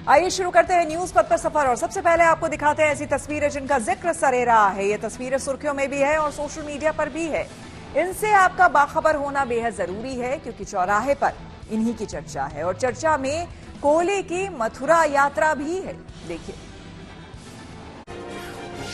आइए शुरू करते हैं न्यूज पथ पर सफर और सबसे पहले आपको दिखाते हैं ऐसी तस्वीरें जिनका जिक्र सरे रहा है। ये तस्वीरें सुर्खियों में भी है और सोशल मीडिया पर भी है। इनसे आपका बाखबर होना बेहद जरूरी है क्योंकि चौराहे पर इन्हीं की चर्चा है और चर्चा में कोहली की मथुरा यात्रा भी है। देखिए,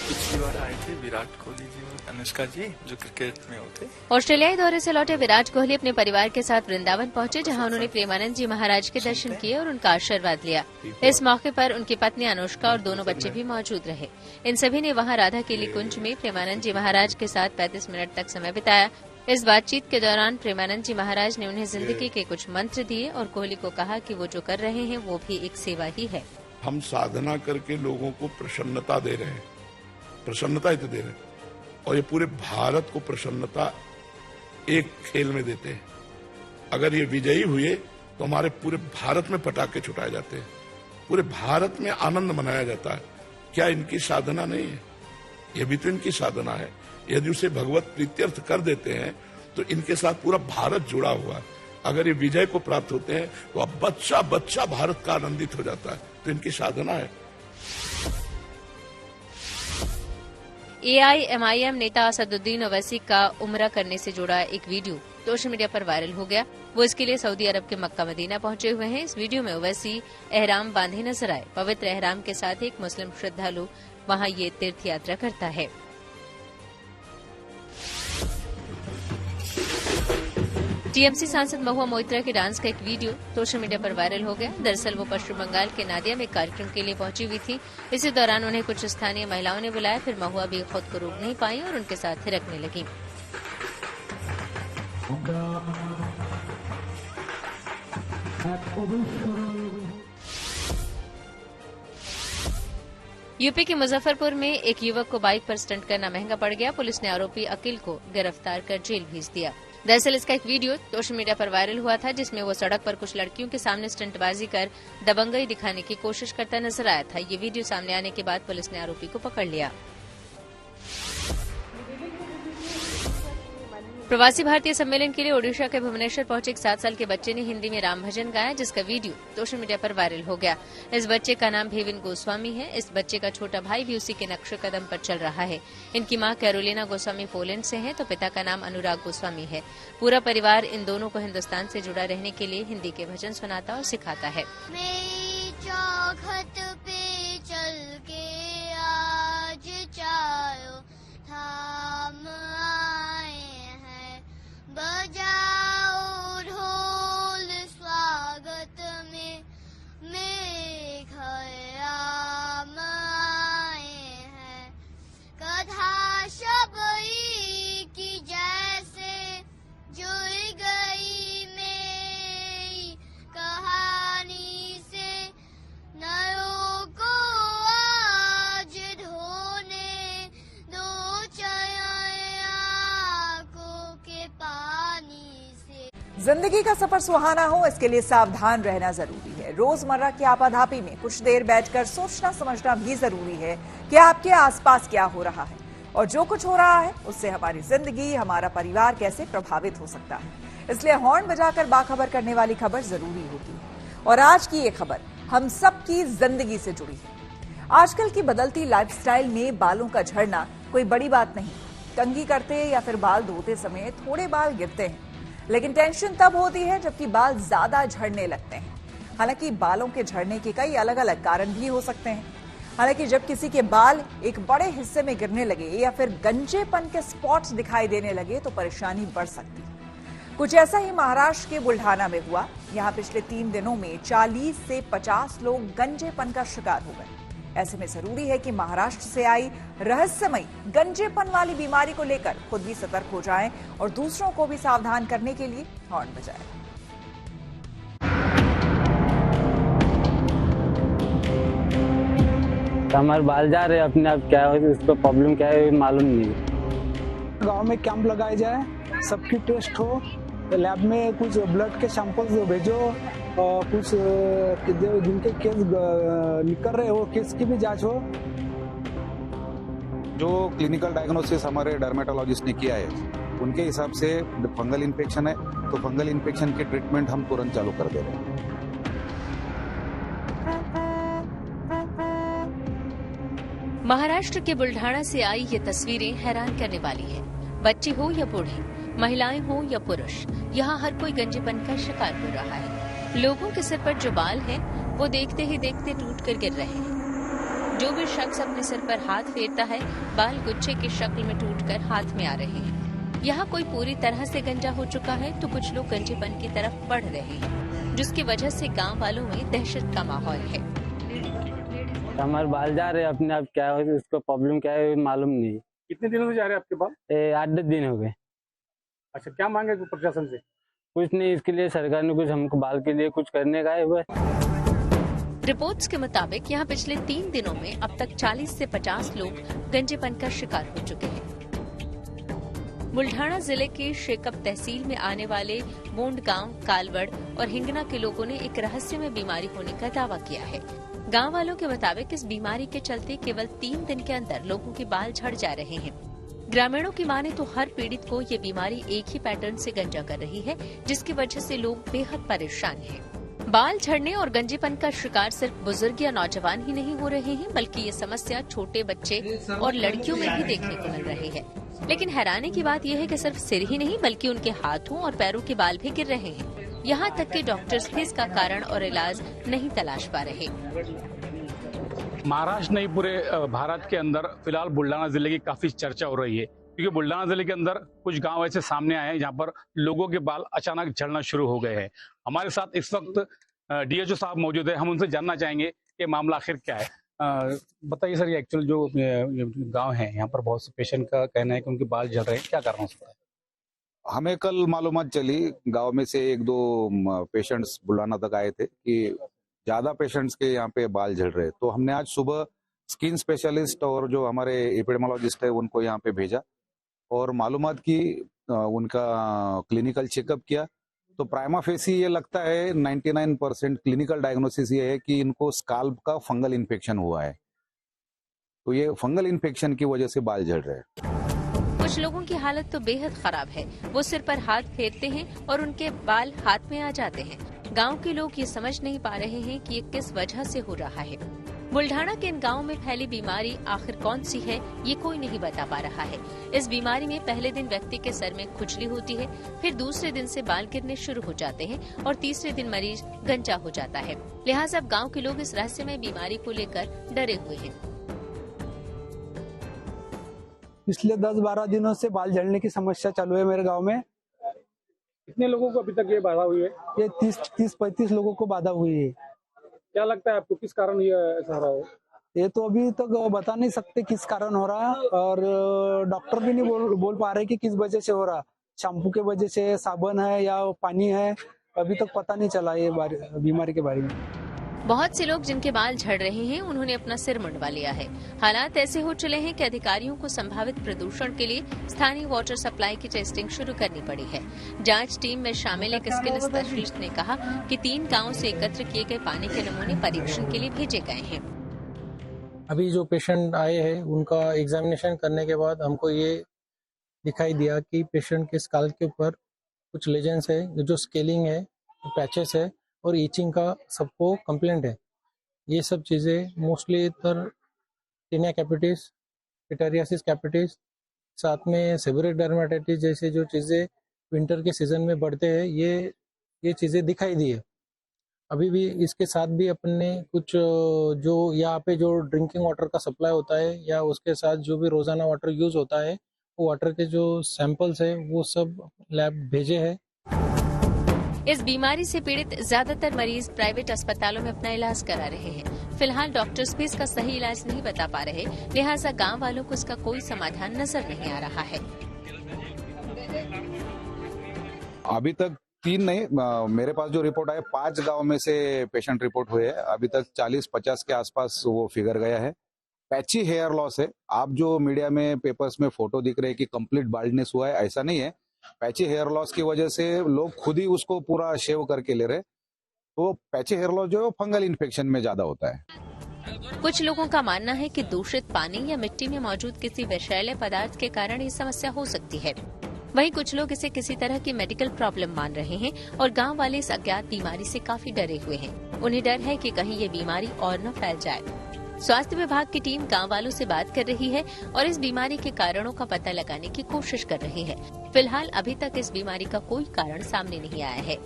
पिछली बार आए थे विराट कोहली जी और अनुष्का जी जो क्रिकेट में होते। ऑस्ट्रेलियाई दौरे से लौटे विराट कोहली अपने परिवार के साथ वृंदावन पहुंचे, जहां उन्होंने प्रेमानंद जी महाराज के दर्शन किए और उनका आशीर्वाद लिया। इस मौके पर उनकी पत्नी अनुष्का और दोनों बच्चे भी मौजूद रहे। इन सभी ने वहां राधा केली कुंज में प्रेमानंद जी महाराज के साथ 35 मिनट तक समय बिताया। इस बातचीत के दौरान प्रेमानंद जी महाराज ने उन्हें जिंदगी के कुछ मंत्र दिए और कोहली को कहा कि वो जो कर रहे हैं वो भी एक सेवा ही है। हम साधना करके लोगों को प्रसन्नता दे रहे हैं, प्रसन्नता ही तो दे रहे हैं और ये पूरे भारत को प्रसन्नता एक खेल में देते हैं। अगर ये विजयी हुए तो हमारे पूरे भारत में पटाखे छुटाए जाते हैं, पूरे भारत में आनंद मनाया जाता है। क्या इनकी साधना नहीं है? ये भी तो इनकी साधना है। यदि उसे भगवत प्रीत्यर्थ कर देते हैं तो इनके साथ पूरा भारत जुड़ा हुआ है। अगर ये विजय को प्राप्त होते हैं तो अब बच्चा बच्चा भारत का आनंदित हो जाता है, तो इनकी साधना है। AIMIM नेता असदुद्दीन ओवैसी का उम्रा करने से जुड़ा एक वीडियो सोशल मीडिया पर वायरल हो गया। वो इसके लिए सऊदी अरब के मक्का मदीना पहुंचे हुए हैं। इस वीडियो में ओवैसी एहराम बांधे नजर आए। पवित्र एहराम के साथ एक मुस्लिम श्रद्धालु वहां ये तीर्थ यात्रा करता है। टीएमसी सांसद महुआ मोइत्रा के डांस का एक वीडियो सोशल मीडिया पर वायरल हो गया। दरअसल वो पश्चिम बंगाल के नादिया में कार्यक्रम के लिए पहुंची हुई थी। इसी दौरान उन्हें कुछ स्थानीय महिलाओं ने बुलाया, फिर महुआ भी खुद को रोक नहीं पाई और उनके साथ थिरकने लगी। यूपी के मुजफ्फरपुर में एक युवक को बाइक पर स्टंट करना महंगा पड़ गया। पुलिस ने आरोपी अकील को गिरफ्तार कर जेल भेज दिया। दरअसल इसका एक वीडियो सोशल मीडिया पर वायरल हुआ था, जिसमें वो सड़क पर कुछ लड़कियों के सामने स्टंटबाजी कर दबंगई दिखाने की कोशिश करता नजर आया था। ये वीडियो सामने आने के बाद पुलिस ने आरोपी को पकड़ लिया। प्रवासी भारतीय सम्मेलन के लिए ओडिशा के भुवनेश्वर पहुंचे एक 7 साल के बच्चे ने हिंदी में राम भजन गाया, जिसका वीडियो सोशल मीडिया पर वायरल हो गया। इस बच्चे का नाम भेविन गोस्वामी है। इस बच्चे का छोटा भाई भी उसी के नक्शे कदम पर चल रहा है। इनकी मां कैरोलिना गोस्वामी पोलैंड से है तो पिता का नाम अनुराग गोस्वामी है। पूरा परिवार इन दोनों को हिंदुस्तान से जुड़ा रहने के लिए हिंदी के भजन सुनाता और सिखाता है। बजाओ ढोल स्वागत में मेघ आम आए हैं। कथा शबई की जैसे जुड़ गई मेरी कहानी से, नरों को आज ढोने दो चयन आंखों के पानी से। जिंदगी का सफर सुहाना हो, इसके लिए सावधान रहना जरूरी है। रोजमर्रा की आपाधापी में कुछ देर बैठकर सोचना समझना भी जरूरी है कि आपके आसपास क्या हो रहा है और जो कुछ हो रहा है उससे हमारी जिंदगी, हमारा परिवार कैसे प्रभावित हो सकता है। इसलिए हॉर्न बजाकर बाखबर करने वाली खबर जरूरी होती है और आज की ये खबर हम सबकी जिंदगी से जुड़ी है। आजकल की बदलती लाइफस्टाइल में बालों का झड़ना कोई बड़ी बात नहीं। कंघी करते या फिर बाल धोते समय थोड़े बाल गिरते हैं, लेकिन टेंशन तब होती है जबकि बाल ज्यादा झड़ने लगते हैं। हालांकि बालों के झड़ने के कई अलग अलग कारण भी हो सकते हैं। हालांकि जब किसी के बाल एक बड़े हिस्से में गिरने लगे या फिर गंजेपन के स्पॉट्स दिखाई देने लगे तो परेशानी बढ़ सकती है। कुछ ऐसा ही महाराष्ट्र के बुल्ढाना में हुआ। यहाँ पिछले 3 दिनों में 40 से 50 लोग गंजेपन का शिकार हो गए। ऐसे में जरूरी है कि महाराष्ट्र से आई रहस्यमयी गंजेपन वाली बीमारी को लेकर खुद भी सतर्क हो जाएं और दूसरों को भी सावधान करने के लिए हॉर्न बजाएं। हमारे बाल जा रहे अपने आप, क्या है इसको प्रॉब्लम क्या है मालूम नहीं। गांव में कैंप लगाया जाए, सबकी टेस्ट हो, लैब में कुछ ब्लड के सैंपल्स भेजो, कुछ जिनके केस निकल रहे हो केस की भी जांच हो। जो क्लिनिकल डायग्नोसिस हमारे डर्मेटोलॉजिस्ट ने किया है उनके हिसाब से फंगल इन्फेक्शन है, तो फंगल इन्फेक्शन की ट्रीटमेंट हम तुरंत चालू कर दे रहे हैं। महाराष्ट्र के बुल्ढाना से आई ये तस्वीरें हैरान करने वाली है। बच्चे हो या बूढ़े, महिलाएं हो या पुरुष, यहाँ हर कोई गंजेपन का शिकार हो रहा है। लोगों के सिर पर जो बाल हैं, वो देखते ही देखते टूट कर गिर रहे हैं। जो भी शख्स अपने सिर पर हाथ फेरता है, बाल गुच्छे की शक्ल में टूटकर हाथ में आ रहे हैं। यहाँ कोई पूरी तरह से गंजा हो चुका है तो कुछ लोग गंजेपन की तरफ बढ़ रहे हैं, जिसकी वजह से गांव वालों में दहशत का माहौल है। हमारे बाल जा रहे हैं अपने आप, क्या है उसका प्रॉब्लम क्या है मालूम नहीं। कितने दिनों से जा रहे हैं आपके बाल? 8-10 दिन हो गए। अच्छा, क्या मांगे प्रशासन से? कुछ नहीं, इसके लिए सरकार ने कुछ हमको बाल के लिए कुछ करने का है बस। रिपोर्ट्स के मुताबिक यहाँ पिछले 3 दिनों में अब तक 40 से 50 लोग गंजेपन का शिकार हो चुके हैं। बुल्ढाना जिले के शेकप तहसील में आने वाले बोंड गांव, कालवड़ और हिंगना के लोगों ने एक रहस्यमय बीमारी होने का दावा किया है। गांव वालों के मुताबिक इस बीमारी के चलते केवल 3 दिन के अंदर लोगों के बाल झड़ जा रहे हैं। ग्रामीणों की माने तो हर पीड़ित को ये बीमारी एक ही पैटर्न से गंजा कर रही है, जिसकी वजह से लोग बेहद परेशान हैं। बाल झड़ने और गंजेपन का शिकार सिर्फ बुजुर्ग या नौजवान ही नहीं हो रहे हैं, बल्कि ये समस्या छोटे बच्चे और लड़कियों में भी देखने को मिल रही है। लेकिन हैरानी की बात यह है कि सिर्फ सिर ही नहीं बल्कि उनके हाथों और पैरों के बाल भी गिर रहे हैं। यहाँ तक कि डॉक्टर्स भी इसका कारण और इलाज नहीं तलाश पा रहे। महाराष्ट्र नहीं, पूरे भारत के अंदर फिलहाल बुल्ढाना जिले की काफी चर्चा हो रही है, क्योंकि बुल्ढाना जिले के अंदर कुछ गांव ऐसे सामने आए हैं जहां पर लोगों के बाल अचानक झड़ना शुरू हो गए हैं। हमारे साथ इस वक्त डीएचओ साहब मौजूद है, हम उनसे जानना चाहेंगे कि मामला आखिर क्या है। बताइए सर, ये एक्चुअल जो गांव है यहाँ पर बहुत से पेशेंट का कहना है कि उनके बाल झड़ रहे हैं, क्या कारण हो सकता है? हमें कल मालूमात चली, गांव में से 1-2 पेशेंट्स बुल्ढाना तक आए थे कि ज्यादा पेशेंट्स के यहाँ पे बाल झड़ रहे। तो हमने आज सुबह स्किन स्पेशलिस्ट और जो हमारे एपिडेमोलॉजिस्ट है उनको यहाँ पे भेजा और मालूमात की, उनका क्लिनिकल चेकअप किया। तो प्राइमा फेसी ये लगता है 99% क्लिनिकल डायग्नोसिस ये है कि इनको स्काल्प का फंगल इन्फेक्शन हुआ है। तो ये फंगल इन्फेक्शन की वजह से बाल झड़ रहे हैं। कुछ लोगों की हालत तो बेहद खराब है। वो सिर पर हाथ फेरते हैं और उनके बाल हाथ में आ जाते हैं। गांव के लोग ये समझ नहीं पा रहे हैं कि ये किस वजह से हो रहा है। बुल्ढाना के इन गांवों में फैली बीमारी आखिर कौन सी है, ये कोई नहीं बता पा रहा है। इस बीमारी में पहले दिन व्यक्ति के सर में खुजली होती है, फिर दूसरे दिन से बाल गिरने शुरू हो जाते हैं और तीसरे दिन मरीज गंजा हो जाता है। लिहाजा अब गांव के लोग इस रहस्यमय बीमारी को लेकर डरे हुए हैं। पिछले 10-12 दिनों से बाल झड़ने की समस्या चालू है मेरे गांव में। कितने लोगों को अभी तक ये बाधा हुई है? ये 30-35 लोगों को बाधा हुई है। क्या लगता है आपको, किस कारण ये ऐसा हो रहा है? ये तो अभी तक बता नहीं सकते किस कारण हो रहा है और डॉक्टर भी नहीं बोल पा रहे कि किस वजह से हो रहा। शैम्पू के वजह से, साबुन है या पानी है, अभी तक पता नहीं चला ये बीमारी के बारे में। बहुत से लोग जिनके बाल झड़ रहे हैं उन्होंने अपना सिर मुंडवा लिया है। हालात ऐसे हो चले हैं कि अधिकारियों को संभावित प्रदूषण के लिए स्थानीय वाटर सप्लाई की टेस्टिंग शुरू करनी पड़ी है। जांच टीम में शामिल एक स्किन स्पेशलिस्ट ने कहा कि 3 गांवों से एकत्र किए गए पानी के नमूने परीक्षण के लिए भेजे गए हैं। अभी जो पेशेंट आए हैं उनका एग्जामिनेशन करने के बाद हमको ये दिखाई दिया कि पेशेंट के स्काल के ऊपर कुछ लेजेंस है, जो स्केलिंग है, पैचेस है और ईचिंग का सबको कंप्लेंट है। ये सब चीज़ें मोस्टली टीनिया कैपिटिस, पिटारियासिस कैपिटिस, साथ में सेबोरिक डर्मेटाइटिस जैसे जो चीज़ें विंटर के सीजन में बढ़ते हैं, ये चीज़ें दिखाई दी है। अभी भी इसके साथ भी अपन ने कुछ जो यहाँ पे जो ड्रिंकिंग वाटर का सप्लाई होता है या उसके साथ जो भी रोज़ाना वाटर यूज़ होता है, वो वाटर के जो सैंपल्स है वो सब लैब भेजे हैं। इस बीमारी से पीड़ित ज्यादातर मरीज प्राइवेट अस्पतालों में अपना इलाज करा रहे हैं। फिलहाल डॉक्टर्स भी इसका सही इलाज नहीं बता पा रहे, लिहाजा गांव वालों को इसका कोई समाधान नजर नहीं आ रहा है। अभी तक 3 नहीं, मेरे पास जो रिपोर्ट आया 5 गांव में से पेशेंट रिपोर्ट हुए हैं। अभी तक 40-50 के आसपास वो फिगर गया है। पैची हेयर लॉस है। आप जो मीडिया में, पेपर्स में फोटो दिख रहे हैं कि कंप्लीट बाल्डनेस हुआ है, ऐसा नहीं है। पैची हेयर लॉस की वजह से लोग खुद ही उसको पूरा शेव करके ले रहे। तो पैची हेयर लॉस जो है वो फंगल इन्फेक्शन में ज्यादा होता है। कुछ लोगों का मानना है कि दूषित पानी या मिट्टी में मौजूद किसी विषैले पदार्थ के कारण ये समस्या हो सकती है। वहीं कुछ लोग इसे किसी तरह की मेडिकल प्रॉब्लम मान रहे हैं और गांव वाले इस अज्ञात बीमारी से काफी डरे हुए हैं। उन्हें डर है कि कहीं ये बीमारी और न फैल जाए। स्वास्थ्य विभाग की टीम गांव वालों से बात कर रही है और इस बीमारी के कारणों का पता लगाने की कोशिश कर रही है। फिलहाल अभी तक इस बीमारी का कोई कारण सामने नहीं आया है।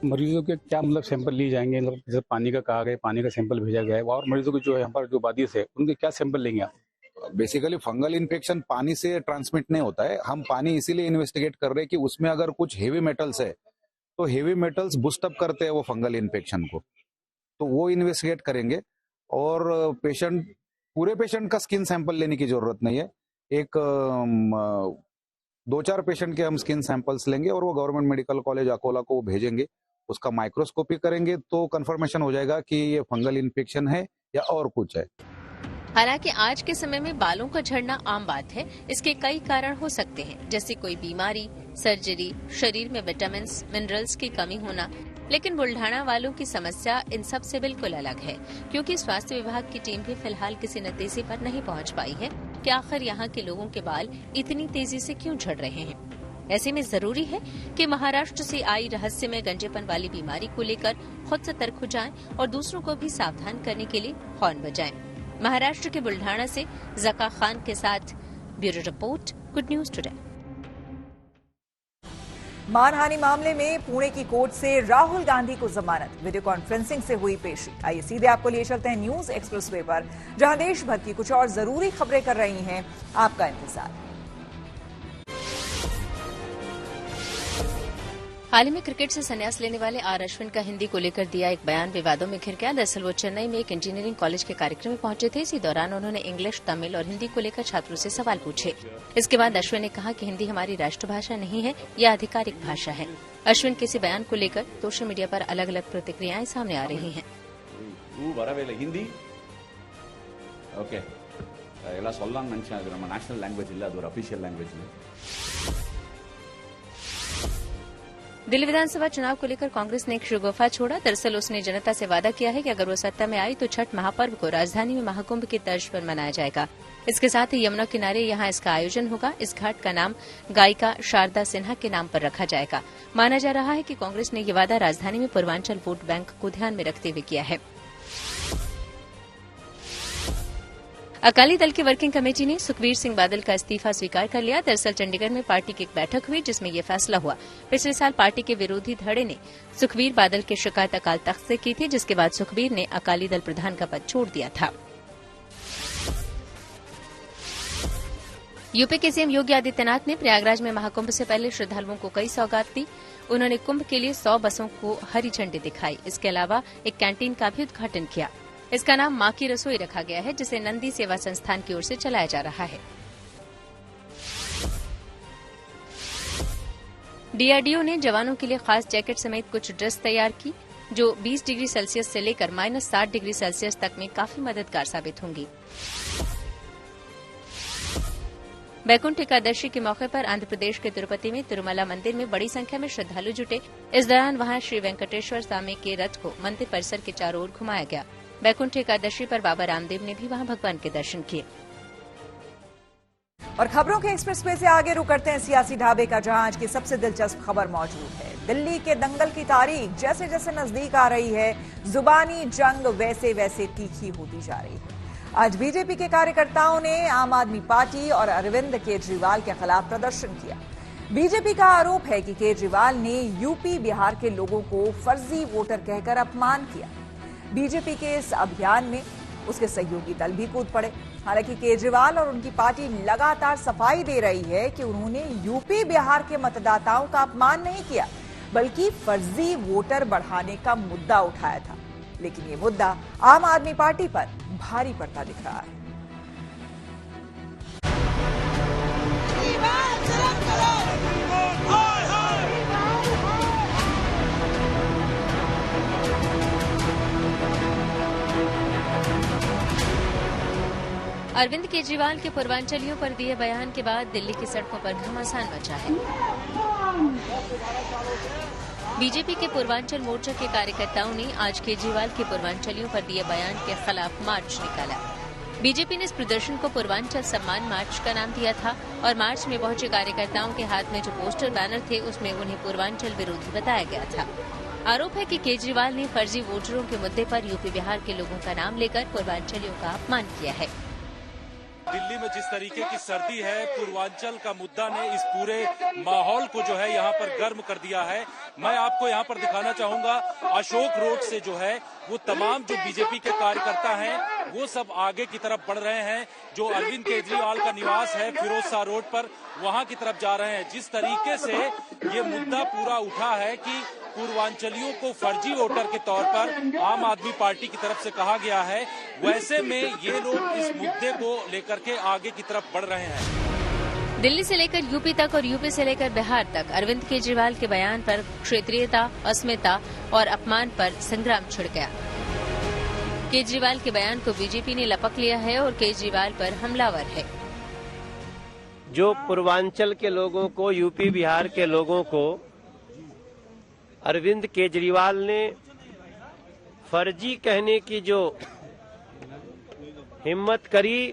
मरीजों के क्या सैंपल लिए जाएंगे, जैसे पानी का कहा गया, पानी का सैंपल भेजा गया है, और मरीजों के जो यहाँ पर जो बादिस है उनके क्या सैंपल लेंगे आप? बेसिकली फंगल इन्फेक्शन पानी से ट्रांसमिट नहीं होता है। हम पानी इसीलिए इन्वेस्टिगेट कर रहे हैं कि उसमें अगर कुछ हेवी मेटल्स है तो हेवी मेटल्स बूस्ट अप करते हैं वो फंगल इन्फेक्शन को, तो वो इन्वेस्टिगेट करेंगे। और पूरे पेशेंट का स्किन सैंपल लेने की जरूरत नहीं है। एक 2-4 पेशेंट के हम स्किन सैंपल्स लेंगे और वो गवर्नमेंट मेडिकल कॉलेज अकोला को भेजेंगे। उसका माइक्रोस्कोपी करेंगे तो कंफर्मेशन हो जाएगा कि ये फंगल इन्फेक्शन है या और कुछ है। हालांकि आज के समय में बालों का झड़ना आम बात है। इसके कई कारण हो सकते हैं, जैसे कोई बीमारी, सर्जरी, शरीर में विटामिन मिनरल्स की कमी होना। लेकिन बुल्ढाना वालों की समस्या इन सब से बिल्कुल अलग है, क्योंकि स्वास्थ्य विभाग की टीम भी फिलहाल किसी नतीजे पर नहीं पहुंच पाई है कि आखिर यहाँ के लोगों के बाल इतनी तेजी से क्यों झड़ रहे हैं। ऐसे में जरूरी है कि महाराष्ट्र से आई रहस्यमय गंजेपन वाली बीमारी को लेकर खुद सतर्क हो जाएं और दूसरों को भी सावधान करने के लिए हॉर्न बजाएं। महाराष्ट्र के बुल्ढाना से जका खान के साथ bureau report, good news today. मानहानि मामले में पुणे की कोर्ट से राहुल गांधी को जमानत, वीडियो कॉन्फ्रेंसिंग से हुई पेशी। आइए सीधे आपको लिए चलते हैं न्यूज एक्सप्रेसवे पर, जहां देश भर की कुछ और जरूरी खबरें कर रही हैं आपका इंतजार। हाल ही में क्रिकेट से संन्यास लेने वाले आर अश्विन का हिंदी को लेकर दिया एक बयान विवादों में घिर गया। दरअसल वो चेन्नई में एक इंजीनियरिंग कॉलेज के कार्यक्रम में पहुंचे थे। इसी दौरान उन्होंने इंग्लिश, तमिल और हिंदी को लेकर छात्रों से सवाल पूछे। इसके बाद अश्विन ने कहा कि हिंदी हमारी राष्ट्रभाषा नहीं है, यह आधिकारिक भाषा है। अश्विन के इसी बयान को लेकर सोशल मीडिया पर अलग अलग प्रतिक्रियाएं सामने आ रही हैं। हिंदी ओके ಎಲ್ಲ சொல்லலாம் நினைச்சேன், அது நம்ம நேஷனல் லாங்குவேஜ் இல்ல, அது ஒரு அபிஷியல் லாங்குவேஜ் இல்ல। दिल्ली विधानसभा चुनाव को लेकर कांग्रेस ने एक शगुफा छोड़ा। दरअसल उसने जनता से वादा किया है कि अगर वो सत्ता में आई तो छठ महापर्व को राजधानी में महाकुंभ की तर्ज पर मनाया जाएगा। इसके साथ ही यमुना किनारे यहां इसका आयोजन होगा। इस घाट का नाम गायिका शारदा सिन्हा के नाम पर रखा जाएगा। माना जा रहा है कि कांग्रेस ने ये वादा राजधानी में पूर्वांचल वोट बैंक को ध्यान में रखते हुए किया है। अकाली दल की वर्किंग कमेटी ने सुखबीर सिंह बादल का इस्तीफा स्वीकार कर लिया। दरअसल चंडीगढ़ में पार्टी की एक बैठक हुई जिसमें यह फैसला हुआ। पिछले साल पार्टी के विरोधी धड़े ने सुखबीर बादल की शिकायत अकाल तख्त से की थी, जिसके बाद सुखबीर ने अकाली दल प्रधान का पद छोड़ दिया था। यूपी के सीएम योगी आदित्यनाथ ने प्रयागराज में महाकुंभ से पहले श्रद्धालुओं को कई सौगात दी। उन्होंने कुंभ के लिए 100 बसों को हरी झंडी दिखाई। इसके अलावा एक कैंटीन का भी उद्घाटन किया। इसका नाम मां की रसोई रखा गया है, जिसे नंदी सेवा संस्थान की ओर से चलाया जा रहा है। डीआरडीओ ने जवानों के लिए खास जैकेट समेत कुछ ड्रेस तैयार की, जो 20 डिग्री सेल्सियस से लेकर -60 डिग्री सेल्सियस तक में काफी मददगार साबित होंगी। वैकुंठ एकादशी के मौके पर आंध्र प्रदेश के तिरुपति में तिरुमला मंदिर में बड़ी संख्या में श्रद्धालु जुटे। इस दौरान वहां श्री वेंकटेश्वर स्वामी के रथ को मंदिर परिसर के चारों ओर घुमाया गया। वैकुंठ एकादशी पर बाबा रामदेव ने भी वहां भगवान के दर्शन किए। और खबरों के एक्सप्रेसवे से आगे रुक करते हैं सियासी ढाबे का, जहां आज की सबसे दिलचस्प खबर मौजूद है। दिल्ली के दंगल की तारीख जैसे जैसे नजदीक आ रही है, जुबानी जंग वैसे वैसे तीखी होती जा रही है। आज बीजेपी के कार्यकर्ताओं ने आम आदमी पार्टी और अरविंद केजरीवाल के खिलाफ प्रदर्शन किया। बीजेपी का आरोप है कि केजरीवाल ने यूपी, बिहार के लोगों को फर्जी वोटर कहकर अपमान किया। बीजेपी के इस अभियान में उसके सहयोगी दल भी कूद पड़े। हालांकि केजरीवाल और उनकी पार्टी लगातार सफाई दे रही है कि उन्होंने यूपी, बिहार के मतदाताओं का अपमान नहीं किया, बल्कि फर्जी वोटर बढ़ाने का मुद्दा उठाया था। लेकिन ये मुद्दा आम आदमी पार्टी पर भारी पड़ता दिख रहा है। अरविंद केजरीवाल के पूर्वांचलियों पर दिए बयान के बाद दिल्ली की सड़कों पर घमासान मचा है। बीजेपी के पूर्वांचल मोर्चा के कार्यकर्ताओं ने आज केजरीवाल के पूर्वांचलियों पर दिए बयान के खिलाफ मार्च निकाला। बीजेपी ने इस प्रदर्शन को पूर्वांचल सम्मान मार्च का नाम दिया था और मार्च में पहुंचे कार्यकर्ताओं के हाथ में जो पोस्टर बैनर थे उसमें उन्हें पूर्वांचल विरोधी बताया गया था। आरोप है कि केजरीवाल ने फर्जी वोटरों के मुद्दे पर यूपी बिहार के लोगों का नाम लेकर पूर्वांचलियों का अपमान किया है। दिल्ली में जिस तरीके की सर्दी है, पूर्वांचल का मुद्दा ने इस पूरे माहौल को जो है यहाँ पर गर्म कर दिया है। मैं आपको यहाँ पर दिखाना चाहूंगा, अशोक रोड से जो है वो तमाम जो बीजेपी के कार्यकर्ता हैं वो सब आगे की तरफ बढ़ रहे हैं। जो अरविंद केजरीवाल का निवास है फिरोज शाह रोड पर, वहां की तरफ जा रहे हैं। जिस तरीके से ये मुद्दा पूरा उठा है कि पूर्वांचलियों को फर्जी वोटर के तौर पर आम आदमी पार्टी की तरफ से कहा गया है, वैसे में ये लोग इस मुद्दे को लेकर के आगे की तरफ बढ़ रहे हैं। दिल्ली से लेकर यूपी तक और यूपी से लेकर बिहार तक अरविंद केजरीवाल के बयान पर क्षेत्रीयता, अस्मिता और अपमान पर संग्राम छिड़ गया। केजरीवाल के बयान को बीजेपी ने लपक लिया है और केजरीवाल पर हमलावर है। जो पूर्वांचल के लोगों को, यूपी बिहार के लोगों को अरविंद केजरीवाल ने फर्जी कहने की जो हिम्मत करी,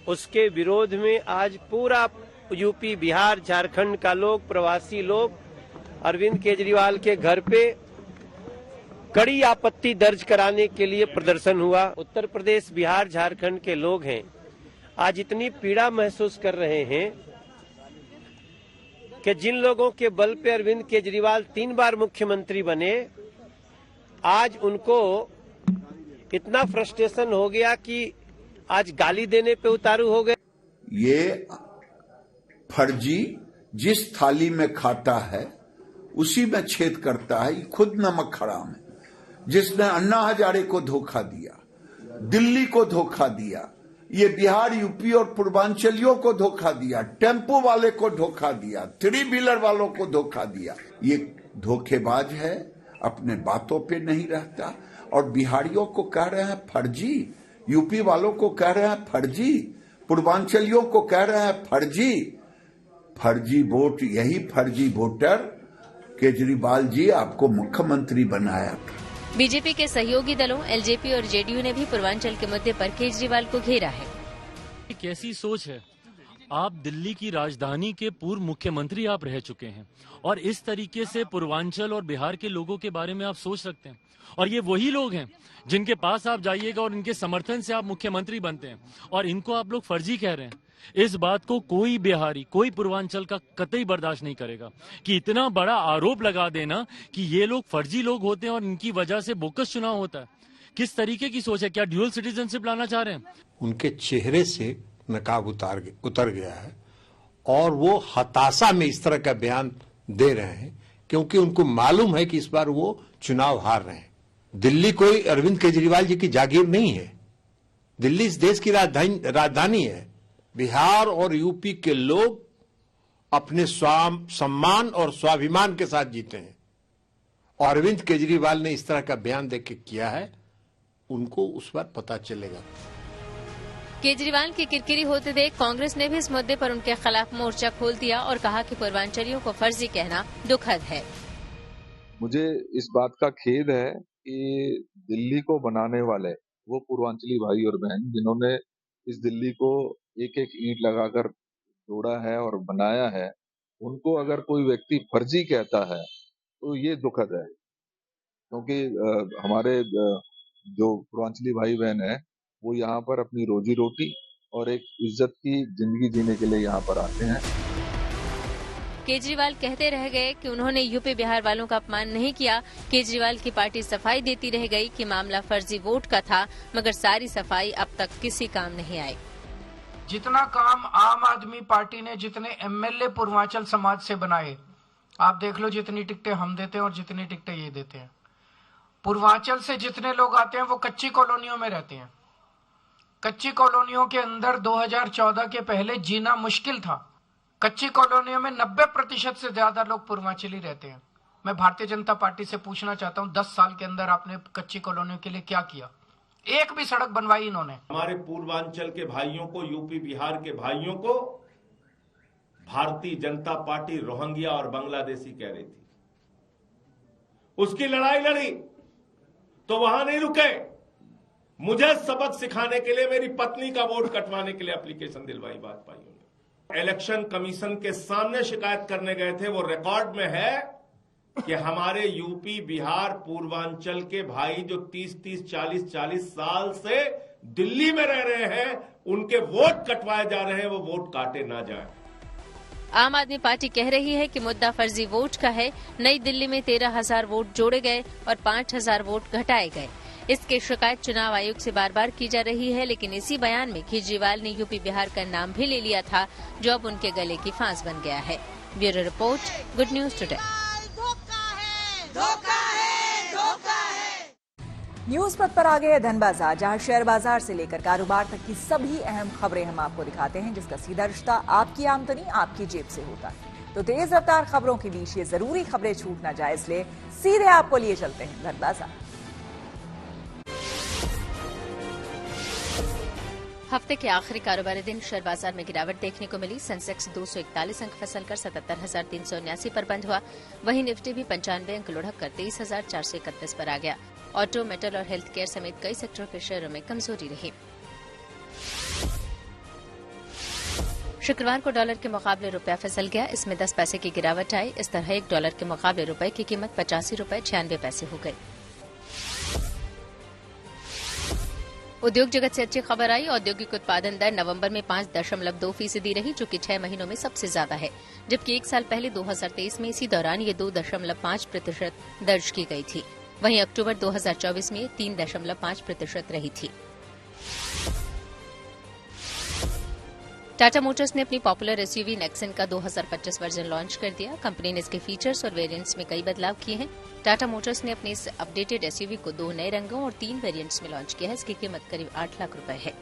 उसके विरोध में आज पूरा यूपी, बिहार, झारखंड का लोग, प्रवासी लोग अरविंद केजरीवाल के घर पे कड़ी आपत्ति दर्ज कराने के लिए प्रदर्शन हुआ। उत्तर प्रदेश, बिहार, झारखंड के लोग हैं आज इतनी पीड़ा महसूस कर रहे हैं कि जिन लोगों के बल पे अरविंद केजरीवाल 3 बार मुख्यमंत्री बने, आज उनको इतना फ्रस्ट्रेशन हो गया कि आज गाली देने पे उतारू हो गए। ये फर्जी जिस थाली में खाता है उसी में छेद करता है। खुद नमक हराम है। जिसने अन्ना हजारे को धोखा दिया, दिल्ली को धोखा दिया, ये बिहार, यूपी और पूर्वांचलियों को धोखा दिया, टेम्पो वाले को धोखा दिया, 3 व्हीलर वालों को धोखा दिया। ये धोखेबाज है, अपने बातों पे नहीं रहता। और बिहारियों को कह रहे हैं फर्जी, यूपी वालों को कह रहे हैं फर्जी, पूर्वांचलियों को कह रहे हैं फर्जी। फर्जी वोट, यही फर्जी वोटर केजरीवाल जी आपको मुख्यमंत्री बनाया था। बीजेपी के सहयोगी दलों एलजेपी और जेडीयू ने भी पूर्वांचल के मुद्दे पर केजरीवाल को घेरा है। कैसी सोच है? आप दिल्ली की राजधानी के पूर्व मुख्यमंत्री आप रह चुके हैं और इस तरीके से पूर्वांचल और बिहार के लोगों के बारे में आप सोच सकते हैं? और ये वही लोग हैं जिनके पास आप जाइएगा और इनके समर्थन से आप मुख्यमंत्री बनते हैं और इनको आप लोग फर्जी कह रहे हैं। इस बात को कोई बिहारी, कोई पूर्वांचल का कतई बर्दाश्त नहीं करेगा कि इतना बड़ा आरोप लगा देना कि ये लोग फर्जी लोग होते हैं और इनकी वजह से बोगस चुनाव होता है। किस तरीके की सोच है? क्या ड्यूअल सिटीजनशिप लाना चाह रहे हैं? उनके चेहरे से नकाब उतर गया है और वो हताशा में इस तरह का बयान दे रहे हैं क्योंकि उनको मालूम है कि इस बार वो चुनाव हार रहे हैं। दिल्ली कोई अरविंद केजरीवाल जी की जागीर नहीं है। दिल्ली इस देश की राजधानी है। बिहार और यूपी के लोग अपने सम्मान और स्वाभिमान के साथ जीते हैं और अरविंद केजरीवाल ने इस तरह का बयान देके किया है, उनको उस बार पता चलेगा। केजरीवाल की किरकिरी होते देख कांग्रेस ने भी इस मुद्दे पर उनके खिलाफ मोर्चा खोल दिया और कहा कि पूर्वांचलियों को फर्जी कहना दुखद है। मुझे इस बात का खेद है कि दिल्ली को बनाने वाले वो पूर्वांचली भाई और बहन जिन्होंने इस दिल्ली को एक एक ईंट लगाकर जोड़ा है और बनाया है, उनको अगर कोई व्यक्ति फर्जी कहता है तो ये दुखद है। क्योंकि हमारे जो पूर्वांचली भाई बहन है वो यहाँ पर अपनी रोजी रोटी और एक इज्जत की जिंदगी जीने के लिए यहाँ पर आते हैं। केजरीवाल कहते रह गए कि उन्होंने यूपी बिहार वालों का अपमान नहीं किया। केजरीवाल की पार्टी सफाई देती रह गई कि मामला फर्जी वोट का था, मगर सारी सफाई अब तक किसी काम नहीं आई। जितना काम आम आदमी पार्टी ने जितने एमएलए पूर्वांचल समाज से बनाए, आप देख लो जितनी टिकटें हम देते हैं और जितनी टिकटें ये देते हैं। पूर्वांचल से जितने लोग आते हैं वो कच्ची कॉलोनियों में रहते हैं। कच्ची कॉलोनियों के अंदर 2014 के पहले जीना मुश्किल था। कच्ची कॉलोनियों में 90% से ज्यादा लोग पूर्वांचली रहते हैं। मैं भारतीय जनता पार्टी से पूछना चाहता हूं, 10 साल के अंदर आपने कच्ची कॉलोनियों के लिए क्या किया? एक भी सड़क बनवाई इन्होंने? हमारे पूर्वांचल के भाइयों को, यूपी बिहार के भाइयों को भारतीय जनता पार्टी रोहिंग्या और बांग्लादेशी कह रही थी। उसकी लड़ाई लड़ी तो वहां नहीं रुके। मुझे सबक सिखाने के लिए मेरी पत्नी का वोट कटवाने के लिए एप्लीकेशन दिलवाई भाजपाइयों ने। इलेक्शन कमीशन के सामने शिकायत करने गए थे, वो रिकॉर्ड में है कि हमारे यूपी बिहार पूर्वांचल के भाई जो 30-30, 40-40 साल से दिल्ली में रह रहे हैं, उनके वोट कटवाए जा रहे हैं, वो वोट काटे ना जाए। आम आदमी पार्टी कह रही है कि मुद्दा फर्जी वोट का है। नई दिल्ली में 13,000 वोट जोड़े गए और 5,000 वोट घटाए गए। इसकी शिकायत चुनाव आयोग से बार बार की जा रही है, लेकिन इसी बयान में केजरीवाल ने यूपी बिहार का नाम भी ले लिया था, जो अब उनके गले की फांस बन गया है। Bureau report, good news today. News पथ पर आगे है धन बाजार, जहां शेयर बाजार से लेकर कारोबार तक की सभी अहम खबरें हम आपको दिखाते हैं, जिसका सीधा रिश्ता आपकी आमदनी आपकी जेब से होता है। तो तेज रफ्तार खबरों के बीच ये जरूरी खबरें छूट ना जाए, इसलिए सीधे आपको लिए चलते हैं धन बाजार। हफ्ते के आखिरी कारोबारी दिन शेयर बाजार में गिरावट देखने को मिली। सेंसेक्स 241 अंक फिसलकर 77,379 पर बंद हुआ। वहीं निफ्टी भी 95 अंक लुढ़क कर 23,431 पर आ गया। ऑटो, मेटल और हेल्थ केयर समेत कई सेक्टरों के शेयरों में कमजोरी रही। शुक्रवार को डॉलर के मुकाबले रुपया फिसल गया। इसमें 10 पैसे की गिरावट आई। इस तरह $1 के मुकाबले रुपए की कीमत 85 रुपए 96 पैसे हो गई। उद्योग जगत से अच्छी खबर आई। औद्योगिक उत्पादन दर नवंबर में 5.2% रही, जो कि 6 महीनों में सबसे ज्यादा है, जबकि एक साल पहले 2023 में इसी दौरान ये 2.5% दर्ज की गई थी। वहीं अक्टूबर 2024 में 3.5% रही थी। टाटा मोटर्स ने अपनी पॉपुलर एसयूवी नेक्सन का 2025 वर्जन लॉन्च कर दिया। कंपनी ने इसके फीचर्स और वेरिएंट्स में कई बदलाव किए हैं। टाटा मोटर्स ने अपने इस अपडेटेड एसयूवी को 2 नए रंगों और 3 वेरिएंट्स में लॉन्च किया है। इसकी कीमत करीब 8 लाख रुपए है।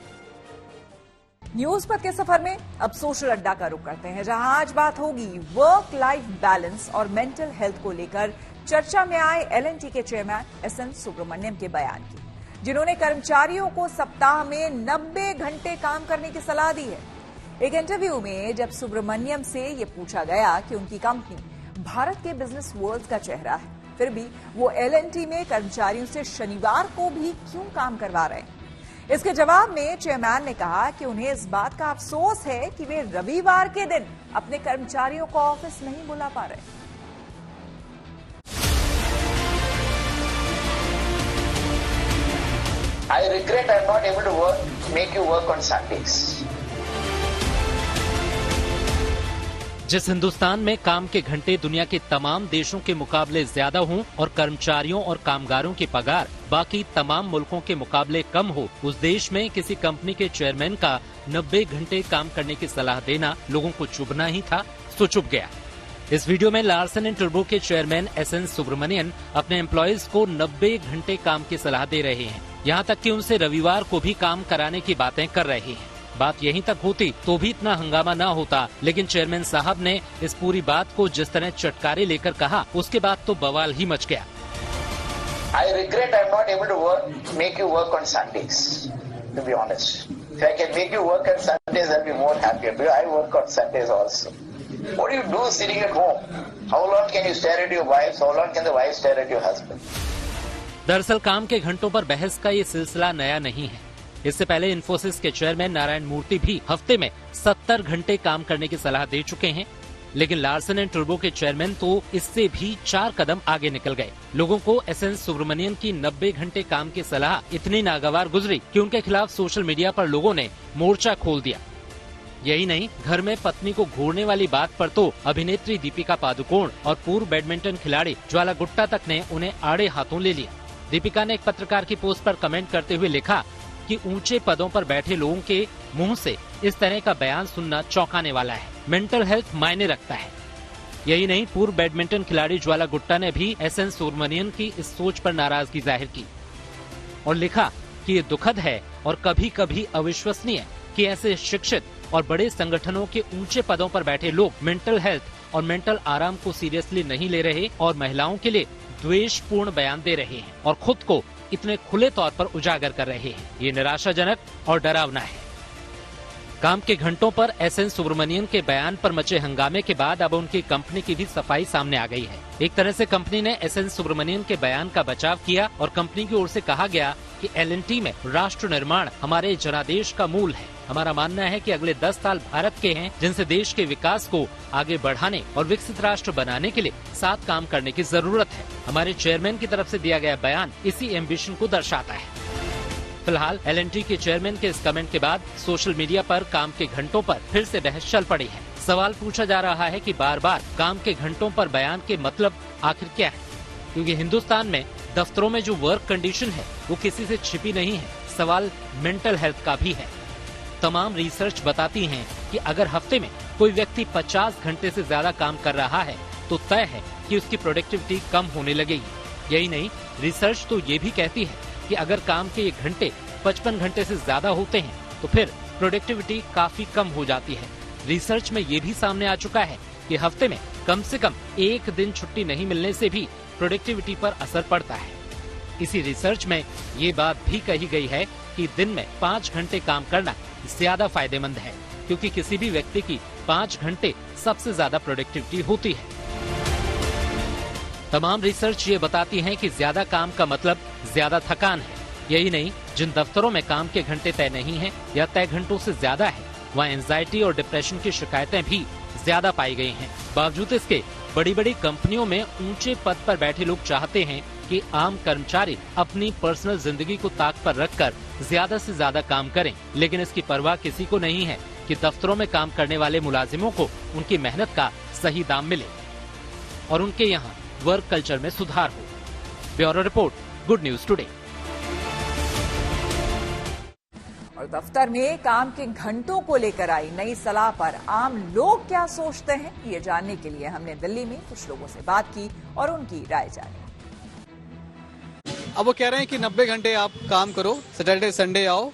न्यूज पथ के सफर में अब सोशल अड्डा का रुख करते हैं, जहां आज बात होगी वर्क लाइफ बैलेंस और मेंटल हेल्थ को लेकर चर्चा में आए एल&टी के चेयरमैन एसएन सुब्रमण्यम के बयान की, जिन्होंने कर्मचारियों को सप्ताह में 90 घंटे काम करने की सलाह दी है। एक इंटरव्यू में जब सुब्रमण्यम से ये पूछा गया कि उनकी कंपनी भारत के बिजनेस वर्ल्ड का चेहरा है, फिर भी वो एल&टी में कर्मचारियों से शनिवार को भी क्यों काम करवा रहे हैं, इसके जवाब में चेयरमैन ने कहा कि उन्हें इस बात का अफसोस है कि वे रविवार के दिन अपने कर्मचारियों को ऑफिस नहीं बुला पा रहे। I regret I'm not able to make you work on Sundays. जिस हिंदुस्तान में काम के घंटे दुनिया के तमाम देशों के मुकाबले ज्यादा हों और कर्मचारियों और कामगारों की पगार बाकी तमाम मुल्कों के मुकाबले कम हो, उस देश में किसी कंपनी के चेयरमैन का 90 घंटे काम करने की सलाह देना लोगों को चुभना ही था, तो चुभ गया। इस वीडियो में लार्सन एंड टुब्रो के चेयरमैन एसएन सुब्रमण्यन अपने एम्प्लॉयज को 90 घंटे काम की सलाह दे रहे हैं। यहाँ तक कि उनसे रविवार को भी काम कराने की बातें कर रहे हैं। बात यहीं तक होती तो भी इतना हंगामा न होता, लेकिन चेयरमैन साहब ने इस पूरी बात को जिस तरह चटकारे लेकर कहा, उसके बाद तो बवाल ही मच गया। I regret I'm not able to make you work on Sundays, to be honest. If I can make you work on Sundays, I'll be more happier. Because I work on Sundays also. What do you do sitting at home? How long can you stare at your wife? How long can the wife stare at your husband? दरअसल काम के घंटों पर बहस का ये सिलसिला नया नहीं है। इससे पहले इन्फोसिस के चेयरमैन नारायण मूर्ति भी हफ्ते में 70 घंटे काम करने की सलाह दे चुके हैं, लेकिन लार्सन एंड टुब्रो के चेयरमैन तो इससे भी 4 कदम आगे निकल गए। लोगों को एसएन सुब्रमण्यन की 90 घंटे काम की सलाह इतनी नागवार गुजरी कि उनके खिलाफ सोशल मीडिया पर लोगों ने मोर्चा खोल दिया। यही नहीं, घर में पत्नी को घूरने वाली बात पर तो अभिनेत्री दीपिका पादुकोण और पूर्व बैडमिंटन खिलाड़ी ज्वाला गुट्टा तक ने उन्हें आड़े हाथों ले लिया। दीपिका ने एक पत्रकार की पोस्ट पर कमेंट करते हुए लिखा कि ऊंचे पदों पर बैठे लोगों के मुंह से इस तरह का बयान सुनना चौंकाने वाला है। मेंटल हेल्थ मायने रखता है। यही नहीं, पूर्व बैडमिंटन खिलाड़ी ज्वाला गुट्टा ने भी एसएन सुब्रमण्यन की इस सोच पर नाराजगी जाहिर की और लिखा कि ये दुखद है और कभी कभी अविश्वसनीय कि ऐसे शिक्षित और बड़े संगठनों के ऊंचे पदों पर बैठे लोग मेंटल हेल्थ और मेंटल आराम को सीरियसली नहीं ले रहे और महिलाओं के लिए द्वेषपूर्ण बयान दे रहे हैं और खुद को इतने खुले तौर पर उजागर कर रहे हैं। ये निराशाजनक और डरावना है। काम के घंटों पर एसएन सुब्रमण्यन के बयान पर मचे हंगामे के बाद अब उनकी कंपनी की भी सफाई सामने आ गई है। एक तरह से कंपनी ने एसएन सुब्रमण्यन के बयान का बचाव किया और कंपनी की ओर से कहा गया कि एल&टी में राष्ट्र निर्माण हमारे जनादेश का मूल है। हमारा मानना है कि अगले 10 साल भारत के हैं, जिनसे देश के विकास को आगे बढ़ाने और विकसित राष्ट्र बनाने के लिए साथ काम करने की जरूरत है। हमारे चेयरमैन की तरफ से दिया गया बयान इसी एम्बिशन को दर्शाता है। फिलहाल L&T के चेयरमैन के इस कमेंट के बाद सोशल मीडिया पर काम के घंटों पर फिर से बहस चल पड़ी है। सवाल पूछा जा रहा है कि बार बार काम के घंटों पर बयान के मतलब आखिर क्या है, क्योंकि हिंदुस्तान में दफ्तरों में जो वर्क कंडीशन है वो किसी से छिपी नहीं है। सवाल मेंटल हेल्थ का भी है। तमाम रिसर्च बताती हैं कि अगर हफ्ते में कोई व्यक्ति 50 घंटे से ज्यादा काम कर रहा है तो तय है कि उसकी प्रोडक्टिविटी कम होने लगेगी। यही नहीं, रिसर्च तो ये भी कहती है कि अगर काम के ये घंटे 55 घंटे से ज्यादा होते हैं तो फिर प्रोडक्टिविटी काफी कम हो जाती है। रिसर्च में ये भी सामने आ चुका है कि हफ्ते में कम से कम एक दिन छुट्टी नहीं मिलने से भी प्रोडक्टिविटी पर असर पड़ता है। इसी रिसर्च में ये बात भी कही गई है कि दिन में 5 घंटे काम करना ज्यादा फायदेमंद है, क्योंकि किसी भी व्यक्ति की 5 घंटे सबसे ज्यादा प्रोडक्टिविटी होती है। तमाम रिसर्च ये बताती हैं कि ज्यादा काम का मतलब ज्यादा थकान है। यही नहीं, जिन दफ्तरों में काम के घंटे तय नहीं हैं या तय घंटों से ज्यादा है, वहाँ एंजाइटी और डिप्रेशन की शिकायतें भी ज्यादा पाई गई हैं। बावजूद इसके बड़ी बड़ी कंपनियों में ऊंचे पद पर बैठे लोग चाहते हैं कि आम कर्मचारी अपनी पर्सनल जिंदगी को ताक पर रखकर ज्यादा से ज्यादा काम करें, लेकिन इसकी परवाह किसी को नहीं है कि दफ्तरों में काम करने वाले मुलाजिमों को उनकी मेहनत का सही दाम मिले और उनके यहाँ वर्क कल्चर में सुधार हो। Bureau report, good news today. और दफ्तर में काम के घंटों को लेकर आई नई सलाह पर आम लोग क्या सोचते हैं, ये जानने के लिए हमने दिल्ली में कुछ लोगों से बात की और उनकी राय जानी। अब वो कह रहे हैं कि 90 घंटे आप काम करो, सैटरडे संडे आओ,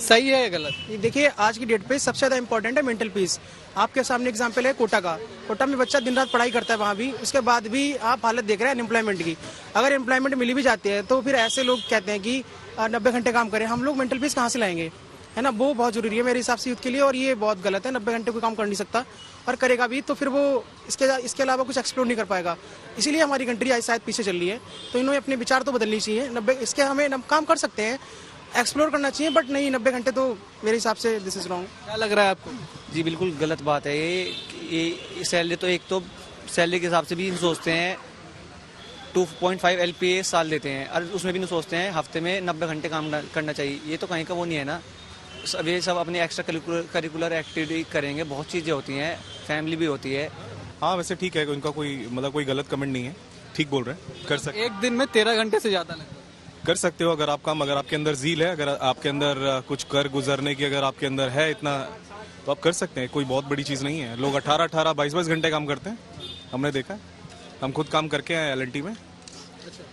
सही है या गलत? देखिए, आज की डेट पे सबसे ज्यादा इंपॉर्टेंट है मेंटल पीस। आपके सामने एग्जांपल है कोटा का। कोटा में बच्चा दिन रात पढ़ाई करता है वहाँ भी, उसके बाद भी आप हालत देख रहे हैं अनएम्प्लॉयमेंट की। अगर एम्प्लॉयमेंट मिली भी जाती है तो फिर ऐसे लोग कहते हैं कि 90 घंटे काम करें। हम लोग मेंटल पीस कहाँ से लाएंगे, है ना? वो बहुत जरूरी है मेरे हिसाब से यूथ के लिए, और ये बहुत गलत है। 90 घंटे कोई काम कर नहीं सकता, और करेगा भी तो फिर वो इसके अलावा कुछ एक्सप्लोर नहीं कर पाएगा। इसीलिए हमारी कंट्री आज शायद पीछे चल रही है। तो इन्होंने अपने विचार तो बदलनी चाहिए। 90 इसके हमें काम कर सकते हैं, एक्सप्लोर करना चाहिए, बट नहीं 90 घंटे तो मेरे हिसाब से दिस इज रॉन्ग। क्या लग रहा है आपको? जी बिल्कुल गलत बात है ये सैलरी तो एक तो सैलरी के हिसाब से भी सोचते हैं 2.5 LPA साल देते हैं, और उसमें भी नहीं सोचते हैं हफ्ते में 90 घंटे काम करना चाहिए। ये तो कहीं का वो नहीं है ना। ये सब अपनी एक्स्ट्रा करिकुलर एक्टिविटी करेंगे, बहुत चीज़ें होती हैं, फैमिली भी होती है। हाँ वैसे ठीक है, उनका कोई गलत कमेंट नहीं है, ठीक बोल रहे हैं, कर सकते। एक दिन में 13 घंटे से ज़्यादा लगता है। कर सकते हो अगर आपके अंदर ज़ील है, अगर आपके अंदर कुछ कर गुजरने की अगर आपके अंदर है इतना, तो आप कर सकते हैं। कोई बहुत बड़ी चीज़ नहीं है। लोग 18-18, 22-22 घंटे काम करते हैं, हमने देखा। हम खुद काम करके आए L&T में। अच्छा,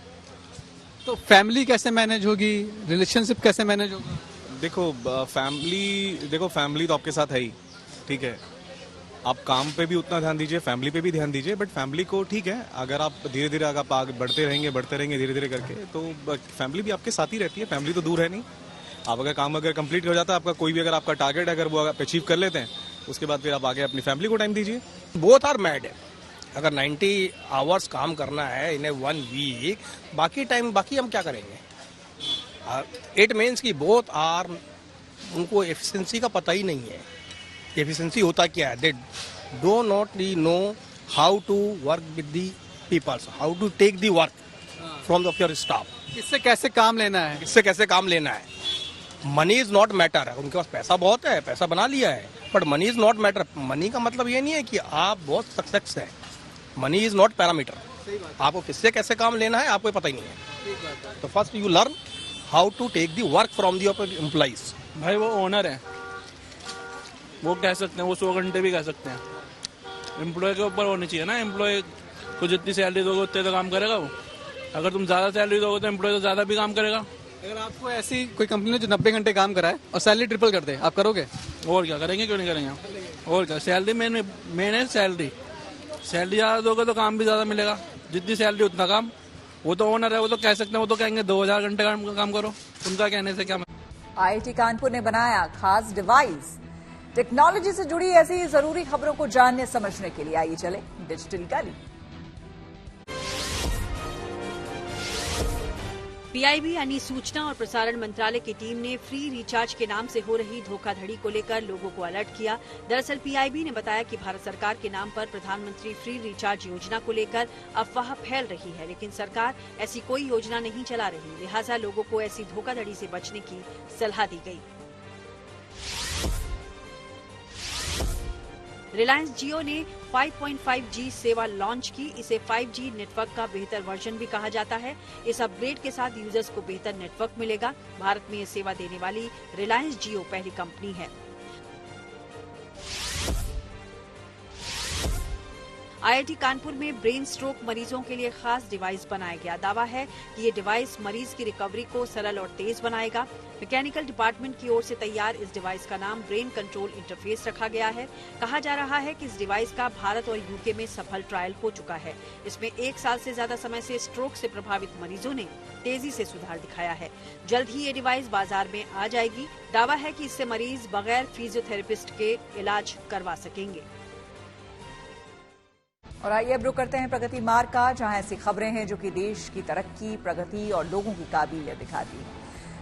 तो फैमिली कैसे मैनेज होगी, रिलेशनशिप कैसे मैनेज होगा? देखो फैमिली तो आपके साथ है ही, ठीक है। आप काम पे भी उतना ध्यान दीजिए, फैमिली पे भी ध्यान दीजिए, बट फैमिली को ठीक है, अगर आप धीरे धीरे अगर आप आगे बढ़ते रहेंगे धीरे धीरे करके, तो फैमिली भी आपके साथ ही रहती है। फैमिली तो दूर है नहीं। आप अगर कंप्लीट हो जाता है आपका कोई भी, अगर आपका टारगेट अगर वो अचीव कर लेते हैं, उसके बाद फिर आप आगे अपनी फैमिली को टाइम दीजिए। बोथ आर मैड है। अगर 90 आवर्स काम करना है इन 1 वीक, बाकी हम क्या करेंगे? इट मीन्स कि बोथ आर, उनको एफिशिएंसी का पता ही नहीं है। एफिशिएंसी होता क्या है? They do not know how to work with the peoples, how to take the work from your staff. किससे कैसे काम लेना है, इससे कैसे काम लेना है। Money is not matter. उनके पास पैसा बहुत है, पैसा बना लिया है, but money is not matter. Money का मतलब ये नहीं है कि आप बहुत सक्सेस है। Money is not parameter. आपको किससे कैसे काम लेना है आपको पता ही नहीं है। तो first you learn how to take the work from the employees. भाई वो ओनर है, वो कह सकते हैं, वो 100 घंटे भी कह सकते हैं। एम्प्लॉय के ऊपर होनी चाहिए ना। एम्प्लॉय को जितनी सैलरी दोगे उतने तो काम करेगा वो। अगर तुम ज्यादा सैलरी दोगे तो एम्प्लॉय तो ज्यादा भी काम करेगा। अगर आपको ऐसी कोई कंपनी ने जो 90 घंटे काम कराए और सैलरी ट्रिपल कर दे, आप करोगे? और क्या करेंगे, क्यों नहीं करेंगे। और क्या, सैलरी मेन है। सैलरी ज्यादा दोगे तो काम भी ज्यादा मिलेगा। जितनी सैलरी उतना काम। वो तो ओनर है, वो तो कह सकते हैं, वो तो कहेंगे 2000 घंटे काम करो। उनका कहने से क्या। IIT कानपुर ने बनाया खास डिवाइस। टेक्नोलॉजी से जुड़ी ऐसी जरूरी खबरों को जानने समझने के लिए आइए चले डिजिटल गली। पीआईबी यानी सूचना और प्रसारण मंत्रालय की टीम ने फ्री रिचार्ज के नाम से हो रही धोखाधड़ी को लेकर लोगों को अलर्ट किया। दरअसल पीआईबी ने बताया कि भारत सरकार के नाम पर प्रधानमंत्री फ्री रिचार्ज योजना को लेकर अफवाह फैल रही है, लेकिन सरकार ऐसी कोई योजना नहीं चला रही, लिहाजा लोगों को ऐसी धोखाधड़ी से बचने की सलाह दी गई। रिलायंस जियो ने 5.5G सेवा लॉन्च की। इसे 5G नेटवर्क का बेहतर वर्जन भी कहा जाता है। इस अपग्रेड के साथ यूजर्स को बेहतर नेटवर्क मिलेगा। भारत में ये सेवा देने वाली रिलायंस जियो पहली कंपनी है। आईआईटी कानपुर में ब्रेन स्ट्रोक मरीजों के लिए खास डिवाइस बनाया गया। दावा है कि ये डिवाइस मरीज की रिकवरी को सरल और तेज बनाएगा। मैकेनिकल डिपार्टमेंट की ओर से तैयार इस डिवाइस का नाम ब्रेन कंट्रोल इंटरफेस रखा गया है। कहा जा रहा है कि इस डिवाइस का भारत और यूके में सफल ट्रायल हो चुका है। इसमें 1 साल से ज्यादा समय से स्ट्रोक से प्रभावित मरीजों ने तेजी से सुधार दिखाया है। जल्द ही ये डिवाइस बाजार में आ जाएगी। दावा है कि इससे मरीज बगैर फिजियोथेरेपिस्ट के इलाज करवा सकेंगे। और आइए अब रुक करते हैं प्रगति मार्ग का, जहां ऐसी खबरें हैं जो कि देश की तरक्की, प्रगति और लोगों की काबिलियत दिखाती है।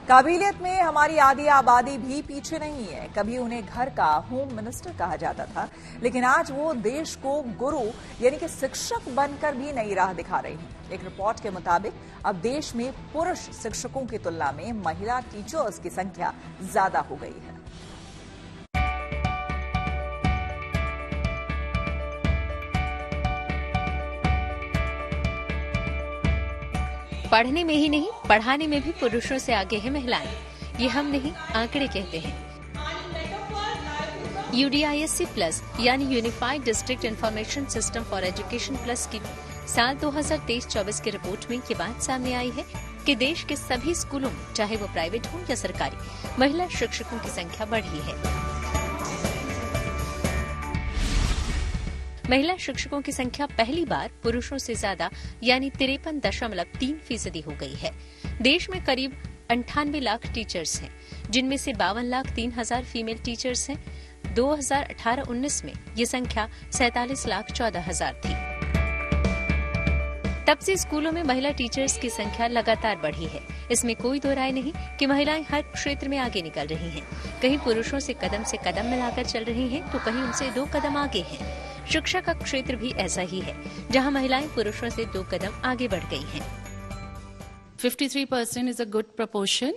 काबिलियत में हमारी आधी आबादी भी पीछे नहीं है। कभी उन्हें घर का होम मिनिस्टर कहा जाता था, लेकिन आज वो देश को गुरु यानी कि शिक्षक बनकर भी नई राह दिखा रही हैं। एक रिपोर्ट के मुताबिक अब देश में पुरुष शिक्षकों की तुलना में महिला टीचर्स की संख्या ज्यादा हो गई है। पढ़ने में ही नहीं, पढ़ाने में भी पुरुषों से आगे है महिलाएं। ये हम नहीं, आंकड़े कहते हैं। UDISC प्लस यानी unified district information system for education plus की साल 2023-24 की रिपोर्ट में ये बात सामने आई है कि देश के सभी स्कूलों में, चाहे वो प्राइवेट हो या सरकारी, महिला शिक्षकों की संख्या बढ़ी है। महिला शिक्षकों की संख्या पहली बार पुरुषों से ज्यादा यानी 53.3% हो गई है। देश में करीब 98 लाख टीचर्स हैं, जिनमें से 52,03,000 फीमेल टीचर्स हैं। 2018-19 में ये संख्या 47,14,000 थी। तब से स्कूलों में महिला टीचर्स की संख्या लगातार बढ़ी है। इसमें कोई दो राय नहीं कि महिलाएं हर क्षेत्र में आगे निकल रही हैं। कहीं पुरुषों से कदम मिलाकर चल रही हैं, तो कहीं उनसे 2 कदम आगे हैं। शिक्षा का क्षेत्र भी ऐसा ही है, जहां महिलाएं पुरुषों से 2 कदम आगे बढ़ गई हैं। 53% is a good proportion,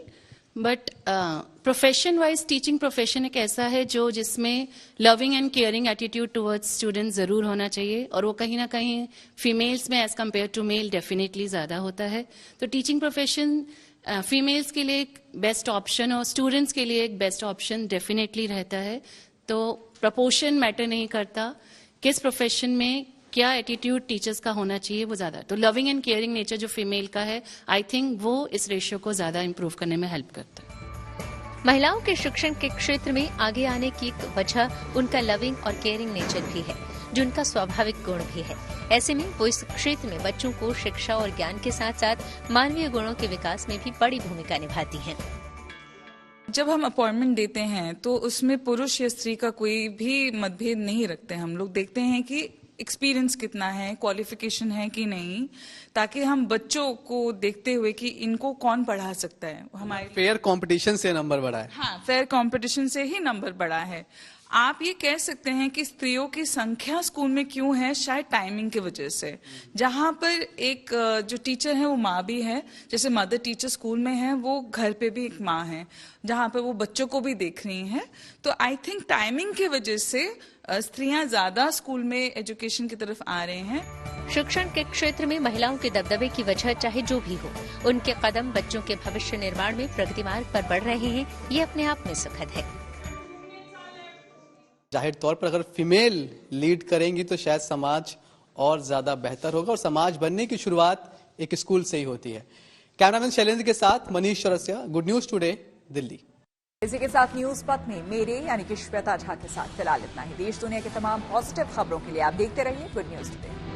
but profession wise teaching profession एक ऐसा है जिसमें loving and caring attitude towards students जरूर होना चाहिए, और वो कहीं ना कहीं फीमेल्स में as compare to male definitely ज्यादा होता है। तो टीचिंग प्रोफेशन फीमेल्स के लिए एक बेस्ट ऑप्शन और स्टूडेंट्स के लिए एक बेस्ट ऑप्शन डेफिनेटली रहता है। तो प्रपोर्शन मैटर नहीं करता, किस प्रोफेशन में क्या एटीट्यूड टीचर्स का होना चाहिए वो ज्यादा। तो लविंग एंड केयरिंग नेचर जो फीमेल का है, आई थिंक वो इस रेशियो को ज्यादा इंप्रूव करने में हेल्प करता है। महिलाओं के शिक्षण के क्षेत्र में आगे आने की एक वजह उनका लविंग और केयरिंग नेचर भी है, जो उनका स्वाभाविक गुण भी है। ऐसे में वो इस क्षेत्र में बच्चों को शिक्षा और ज्ञान के साथ साथ मानवीय गुणों के विकास में भी बड़ी भूमिका निभाती हैं। जब हम अपॉइंटमेंट देते हैं तो उसमें पुरुष या स्त्री का कोई भी मतभेद नहीं रखते। हम लोग देखते हैं कि एक्सपीरियंस कितना है, क्वालिफिकेशन है कि नहीं, ताकि हम बच्चों को देखते हुए कि इनको कौन पढ़ा सकता है। हमारे फेयर कंपटीशन से नंबर बढ़ा है। हाँ, फेयर कंपटीशन से ही नंबर बढ़ा है। आप ये कह सकते हैं कि स्त्रियों की संख्या स्कूल में क्यों है, शायद टाइमिंग की वजह से। जहां पर एक जो टीचर है वो माँ भी है, जैसे मदर टीचर स्कूल में है, वो घर पे भी एक माँ है, जहां पे वो बच्चों को भी देख रही हैं। तो आई थिंक टाइमिंग की वजह से स्त्रियां ज्यादा स्कूल में एजुकेशन की तरफ आ रहे हैं। शिक्षण के क्षेत्र में महिलाओं के दबदबे की वजह चाहे जो भी हो, उनके कदम बच्चों के भविष्य निर्माण में प्रगति मार्ग पर बढ़ रहे हैं, ये अपने आप में सुखद है। जाहिर तौर पर अगर फीमेल लीड करेंगी तो शायद समाज और ज्यादा बेहतर होगा, और समाज बनने की शुरुआत एक स्कूल से ही होती है। कैमरामैन शैलेंद्र के साथ Manish Chaurasia, good news today, Delhi. इसी के साथ न्यूज पथ में मेरे यानी कि श्वेता झा के साथ फिलहाल इतना ही। देश दुनिया के तमाम पॉजिटिव खबरों के लिए आप देखते रहिए गुड न्यूज टुडे।